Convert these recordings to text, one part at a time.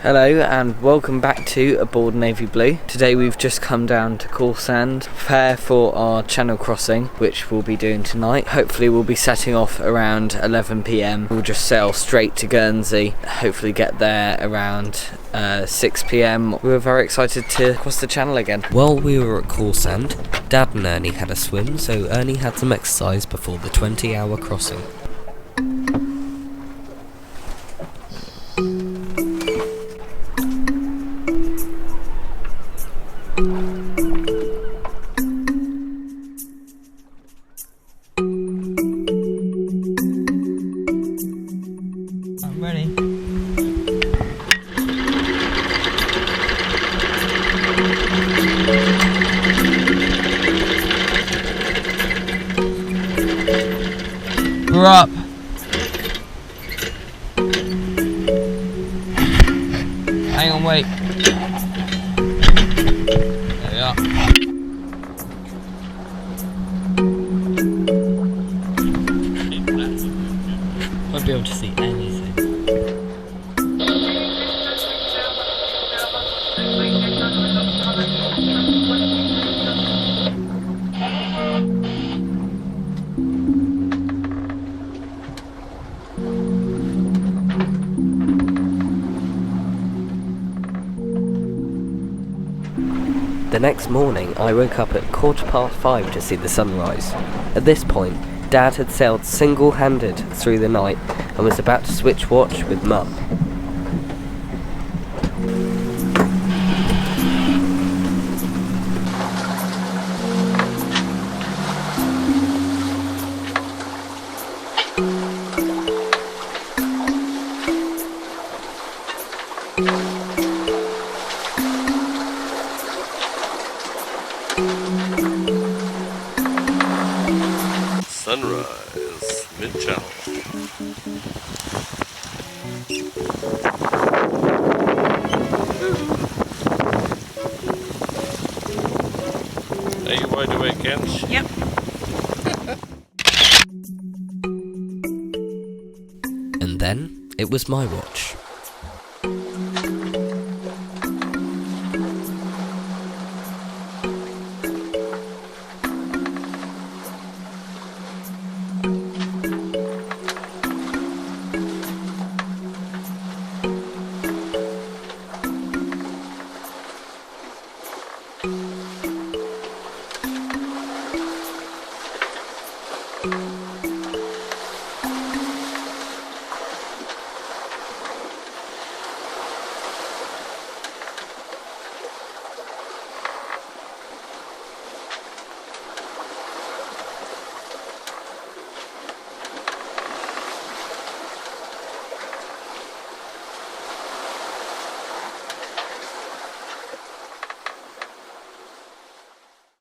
Hello and welcome back to Aboard Navy Blue. Today we've just come down to Cawsand to prepare for our channel crossing, which we'll be doing tonight. Hopefully we'll be setting off around 11 PM. We'll just sail straight to Guernsey, hopefully get there around 6 PM. We were very excited to cross the channel again. While we were at Cawsand, Dad and Ernie had a swim, so Ernie had some exercise before the 20-hour crossing. I'm ready. We're up. Hang on, wait. There we are. Won't be able to see anything. The next morning, I woke up at 5:15 to see the sunrise. At this point, Dad had sailed single-handed through the night and was about to switch watch with Mum. Sunrise, mid-channel. Are you wide awake, Kent? Yep. And then, it was my watch.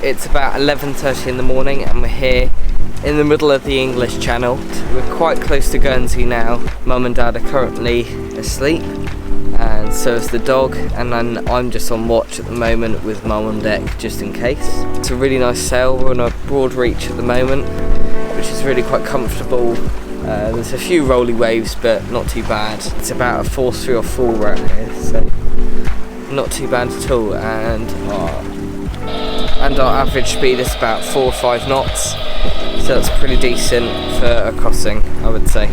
It's about 11:30 in the morning and we're here in the middle of the English Channel. We're quite close to Guernsey now. Mum and Dad are currently asleep and so is the dog, and then I'm just on watch at the moment with Mum on deck just in case. It's a really nice sail. We're on a broad reach at the moment, which is really quite comfortable. There's a few rolly waves but not too bad. It's about a force 3 or 4 right here, so not too bad at all, and our average speed is about 4 or 5 knots, so that's pretty decent for a crossing, I would say.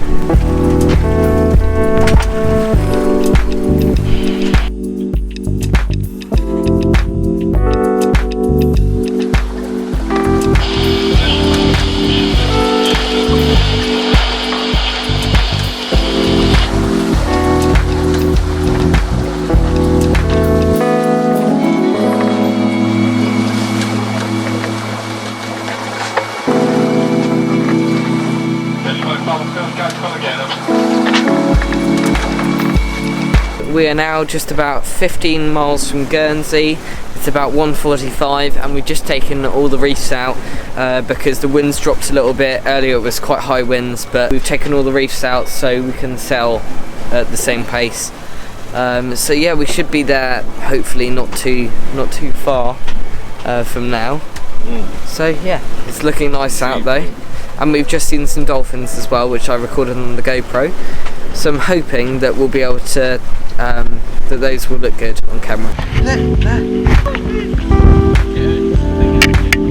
We are now just about 15 miles from Guernsey. It's about 1:45 and we've just taken all the reefs out because the winds dropped a little bit. Earlier it was quite high winds, but we've taken all the reefs out so we can sail at the same pace. So yeah, we should be there hopefully not too far from now. So yeah, it's looking nice out though. And we've just seen some dolphins as well, which I recorded on the GoPro. So I'm hoping that we'll be able to, that those will look good on camera. Look.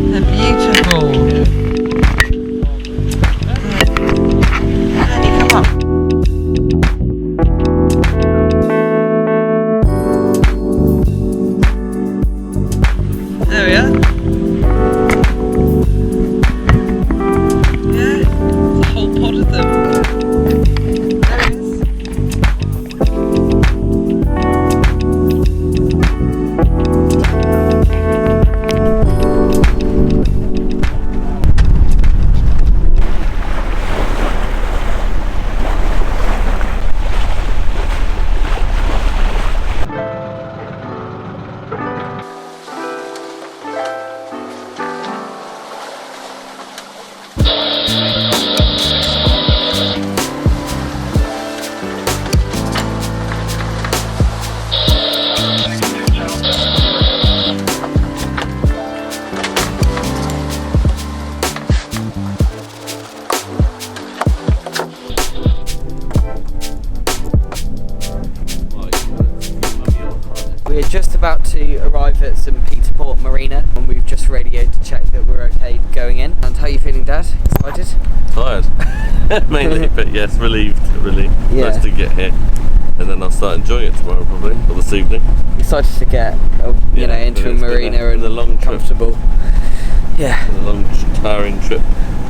They're beautiful. Come up. There we are. Yeah, there's a whole pod of them. There it is. We're just about to arrive at St Peter-Port Marina, and we've just radioed to check that we're okay going in. And how are you feeling, Dad? Excited? Tired, mainly, but yes, relieved, really. Yeah. Nice to get here, and then I'll start enjoying it tomorrow probably, or this evening. Excited to get, you know, into a marina and a long trip. comfortable. Yeah. It's a long, tiring trip.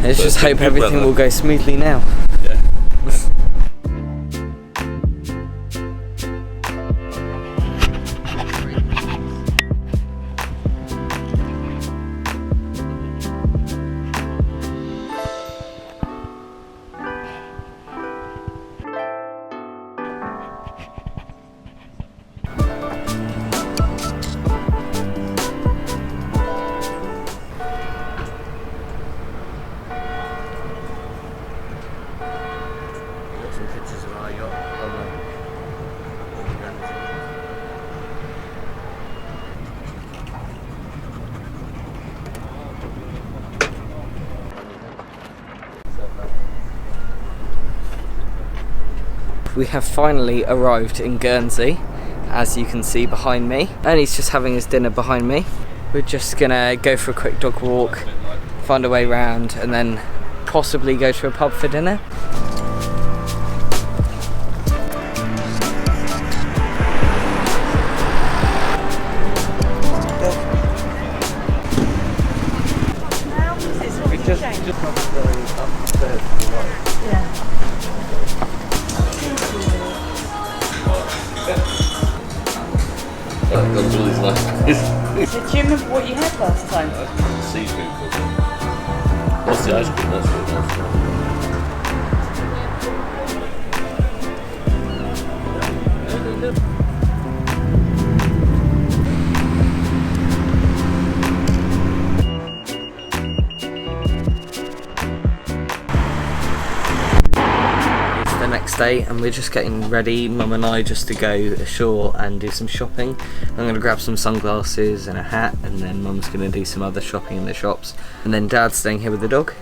Let's So just it's been hope good everything weather. will go smoothly now. Yeah. Some pictures of our yacht on We have finally arrived in Guernsey, as you can see behind me. And he's just having his dinner behind me. We're just gonna go for a quick dog walk, find a way round, and then possibly go to a pub for dinner. That got all these nice So do you remember what you had last time? seafood. What's the ice cream? That's really nice. It's the next day and we're just getting ready, Mum and I, just to go ashore and do some shopping. I'm going to grab some sunglasses and a hat, and then Mum's going to do some other shopping in the shops. And then Dad's staying here with the dog.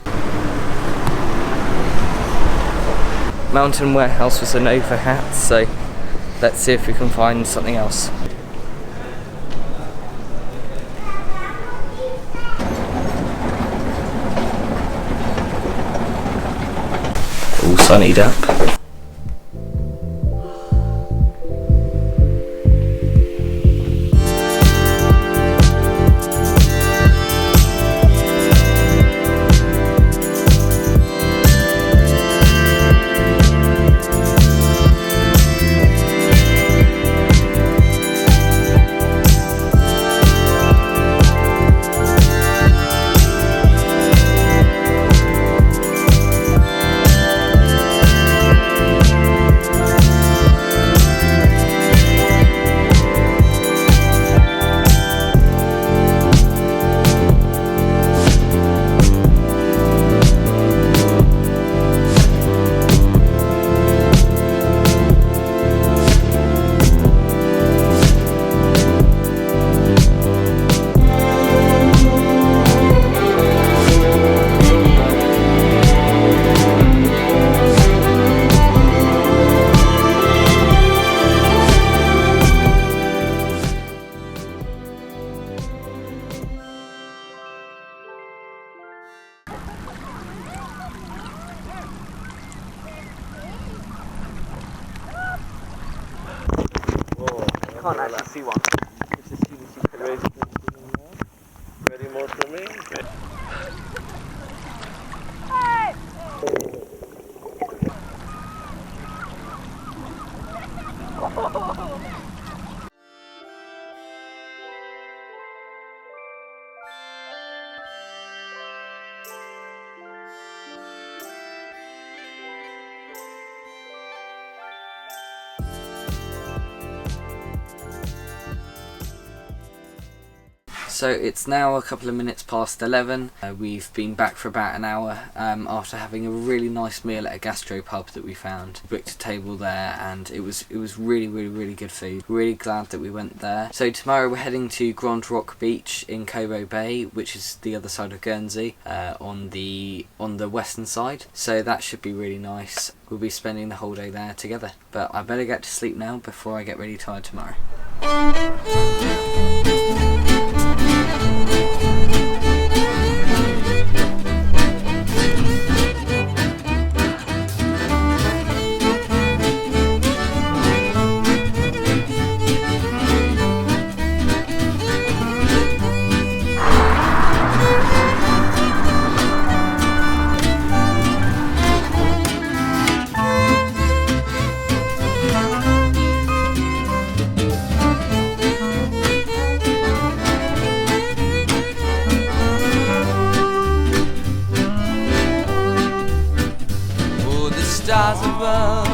Mountain Warehouse was a no for hats, so let's see if we can find something else. All sunnied up. can't actually see one. It's as soon as you put it. Ready more for me? So it's now a couple of minutes past 11. We've been back for about an hour after having a really nice meal at a gastropub that we found. We booked a table there and it was really good food. Really glad that we went there. So tomorrow we're heading to Grand Rock Beach in Cobo Bay, which is the other side of Guernsey, on the western side. So that should be really nice. We'll be spending the whole day there together. But I better get to sleep now before I get really tired tomorrow. Stars above,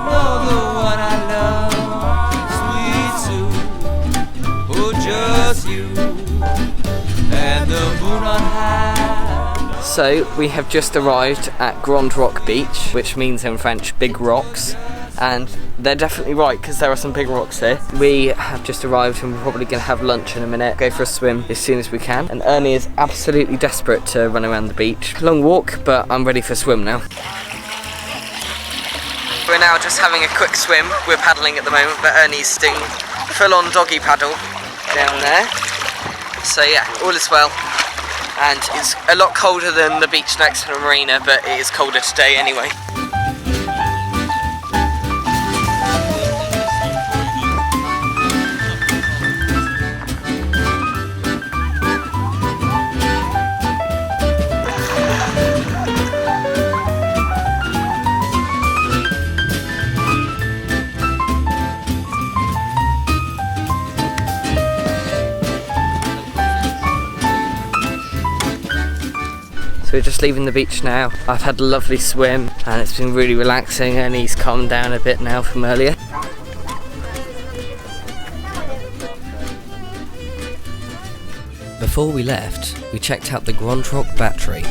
oh, the one I love, sweet Sue, oh, just you, and the moon on high. So we have just arrived at Grand Rock Beach, which means in French big rocks, and they're definitely right because there are some big rocks here. We have just arrived and we're probably going to have lunch in a minute, go for a swim as soon as we can, and Ernie is absolutely desperate to run around the beach. Long walk, but I'm ready for a swim now. We're now just having a quick swim. We're paddling at the moment, but Ernie's doing full-on doggy paddle down there. So yeah, all is well. And it's a lot colder than the beach next to the marina, but it is colder today anyway. So we're just leaving the beach now. I've had a lovely swim and it's been really relaxing, and he's calmed down a bit now from earlier. Before we left, we checked out the Grand Rock Battery.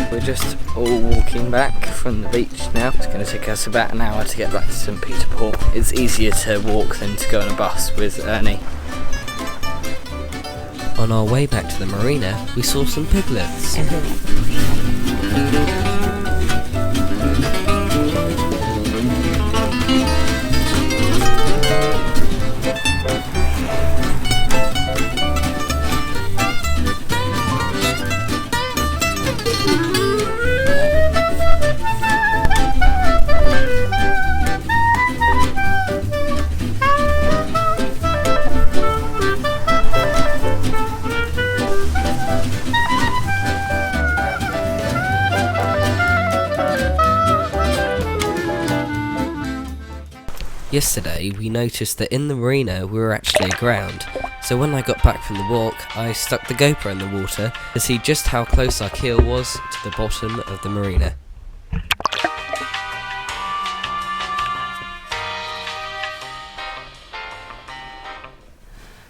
We're just all walking back from the beach now. It's going to take us about an hour to get back to St. Peter Port. It's easier to walk than to go on a bus with Ernie. On our way back to the marina, we saw some piglets. Yesterday we noticed that in the marina we were actually aground, so when I got back from the walk I stuck the GoPro in the water to see just how close our keel was to the bottom of the marina.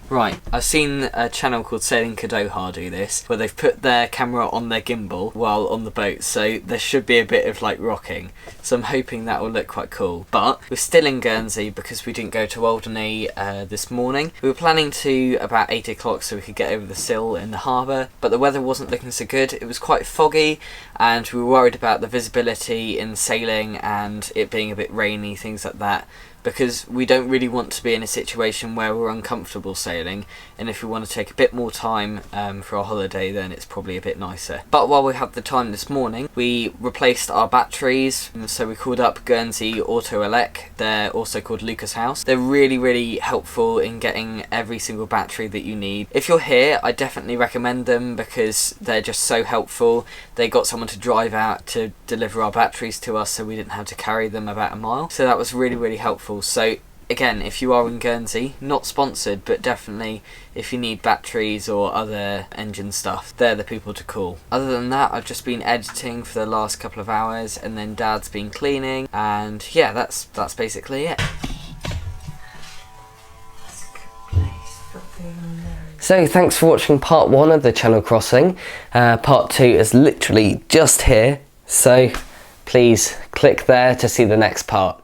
Right, I've seen a channel called Sailing Kadoha do this, where they've put their camera on their gimbal while on the boat, so there should be a bit of like rocking. So I'm hoping that will look quite cool. But we're still in Guernsey because we didn't go to Alderney this morning. We were planning to about 8 o'clock so we could get over the sill in the harbour, but the weather wasn't looking so good. It was quite foggy and we were worried about the visibility in sailing and it being a bit rainy, things like that, because we don't really want to be in a situation where we're uncomfortable sailing, and if we want to take a bit more time for our holiday, then it's probably a bit nicer. But while we had the time this morning, we replaced our batteries, so we called up Guernsey Auto Elec. They're also called Lucas House. They're really helpful in getting every single battery that you need. If you're here, I definitely recommend them because they're just so helpful. They got someone to drive out to deliver our batteries to us so we didn't have to carry them about a mile. So that was really helpful. So again, if you are in Guernsey, not sponsored, but definitely if you need batteries or other engine stuff, they're the people to call. Other than that, I've just been editing for the last couple of hours, and then Dad's been cleaning, and yeah, that's basically it. So thanks for watching part 1 of the Channel Crossing. Part 2 is literally just here, so please click there to see the next part.